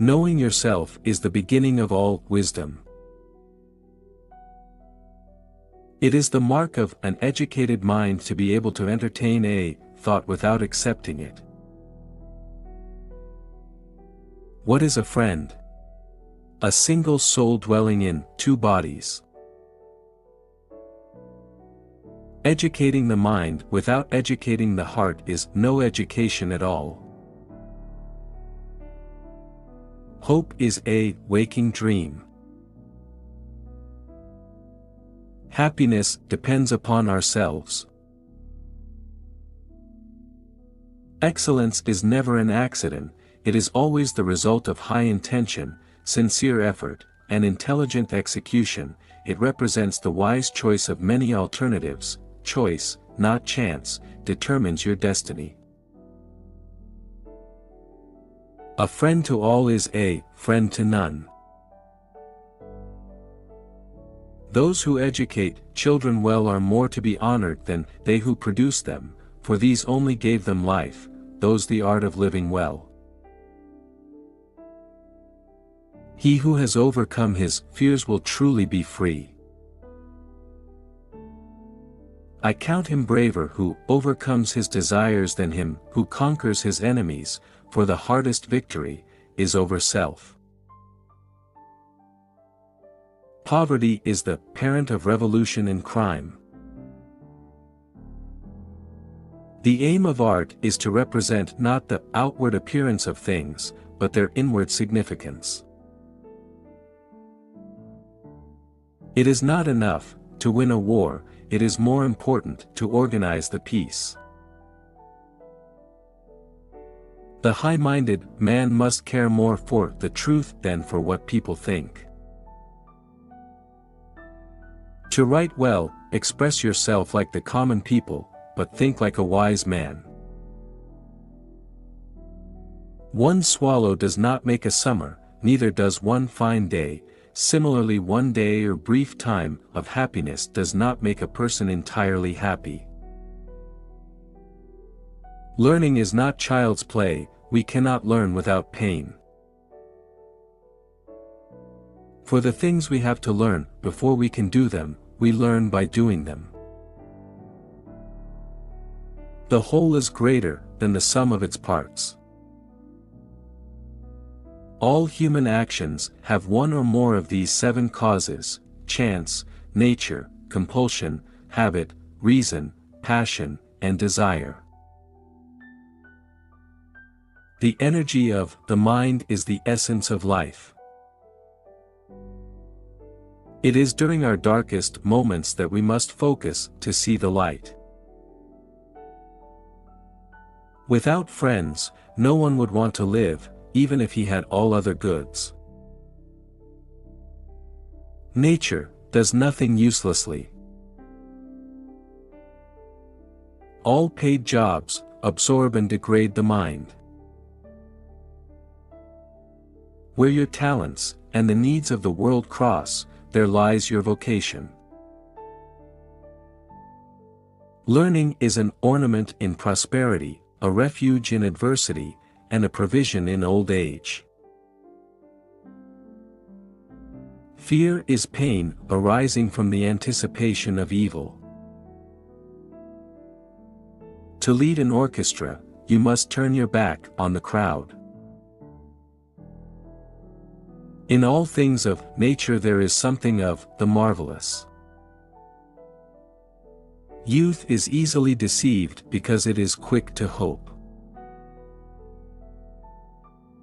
Knowing yourself is the beginning of all wisdom. It is the mark of an educated mind to be able to entertain a thought without accepting it. What is a friend? A single soul dwelling in two bodies. Educating the mind without educating the heart is no education at all. Hope is a waking dream. Happiness depends upon ourselves. Excellence is never an accident, it is always the result of high intention, sincere effort, and intelligent execution. It represents the wise choice of many alternatives. Choice, not chance, determines your destiny. A friend to all is a friend to none. Those who educate children well are more to be honored than they who produce them, for these only gave them life, those the art of living well. He who has overcome his fears will truly be free. I count him braver who overcomes his desires than him who conquers his enemies, for the hardest victory is over self. Poverty is the parent of revolution and crime. The aim of art is to represent not the outward appearance of things, but their inward significance. It is not enough to win a war, it is more important to organize the peace. The high-minded man must care more for the truth than for what people think. To write well, express yourself like the common people, but think like a wise man. One swallow does not make a summer, neither does one fine day. Similarly, one day or brief time of happiness does not make a person entirely happy. Learning is not child's play, we cannot learn without pain. For the things we have to learn, before we can do them, we learn by doing them. The whole is greater than the sum of its parts. All human actions have one or more of these 7 causes: chance, nature, compulsion, habit, reason, passion, and desire. The energy of the mind is the essence of life. It is during our darkest moments that we must focus to see the light. Without friends, no one would want to live, even if he had all other goods. Nature does nothing uselessly. All paid jobs absorb and degrade the mind. Where your talents and the needs of the world cross, there lies your vocation. Learning is an ornament in prosperity, a refuge in adversity, and a provision in old age. Fear is pain arising from the anticipation of evil. To lead an orchestra, you must turn your back on the crowd. In all things of nature there is something of the marvelous. Youth is easily deceived because it is quick to hope.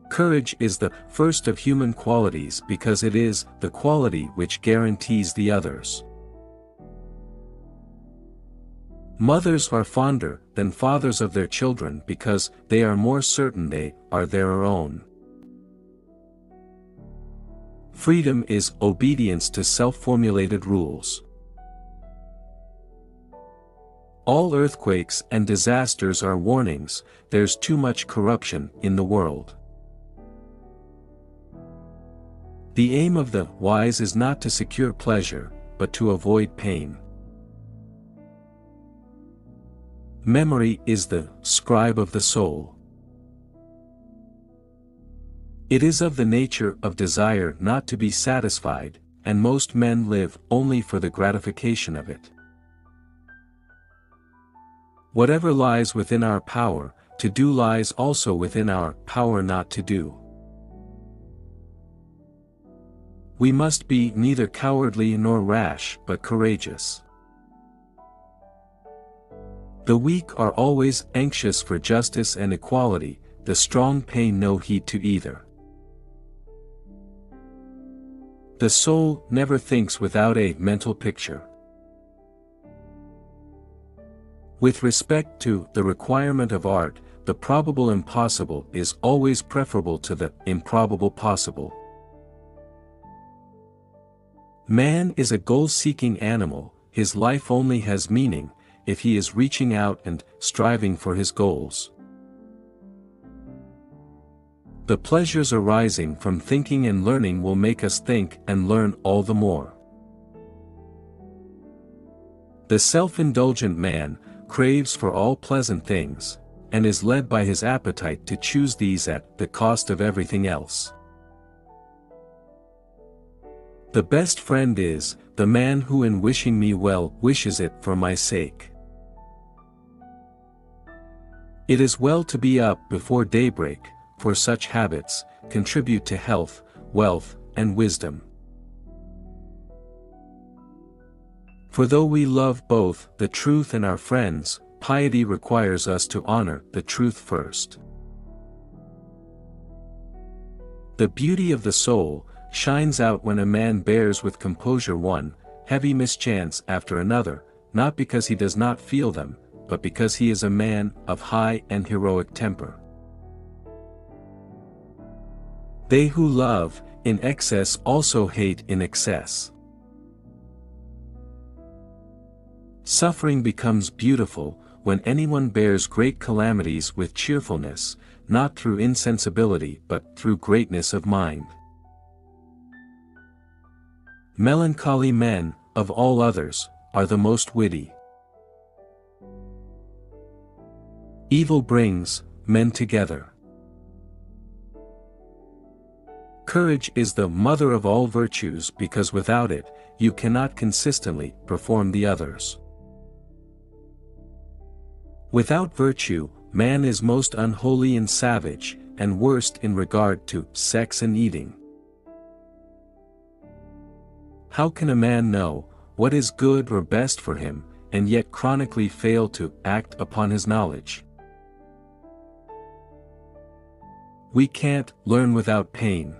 Courage is the first of human qualities because it is the quality which guarantees the others. Mothers are fonder than fathers of their children because they are more certain they are their own. Freedom is obedience to self-formulated rules. All earthquakes and disasters are warnings, there's too much corruption in the world. The aim of the wise is not to secure pleasure, but to avoid pain. Memory is the scribe of the soul. It is of the nature of desire not to be satisfied, and most men live only for the gratification of it. Whatever lies within our power to do lies also within our power not to do. We must be neither cowardly nor rash but courageous. The weak are always anxious for justice and equality, the strong pay no heed to either. The soul never thinks without a mental picture. With respect to the requirement of art, the probable impossible is always preferable to the improbable possible. Man is a goal-seeking animal, his life only has meaning if he is reaching out and striving for his goals. The pleasures arising from thinking and learning will make us think and learn all the more. The self-indulgent man craves for all pleasant things, and is led by his appetite to choose these at the cost of everything else. The best friend is the man who in wishing me well wishes it for my sake. It is well to be up before daybreak, for such habits contribute to health, wealth, and wisdom. For though we love both the truth and our friends, piety requires us to honor the truth first. The beauty of the soul shines out when a man bears with composure one heavy mischance after another, not because he does not feel them, but because he is a man of high and heroic temper. They who love in excess also hate in excess. Suffering becomes beautiful when anyone bears great calamities with cheerfulness, not through insensibility but through greatness of mind. Melancholy men, of all others, are the most witty. Evil brings men together. Courage is the mother of all virtues because without it, you cannot consistently perform the others. Without virtue, man is most unholy and savage, and worst in regard to sex and eating. How can a man know what is good or best for him, and yet chronically fail to act upon his knowledge? We can't learn without pain.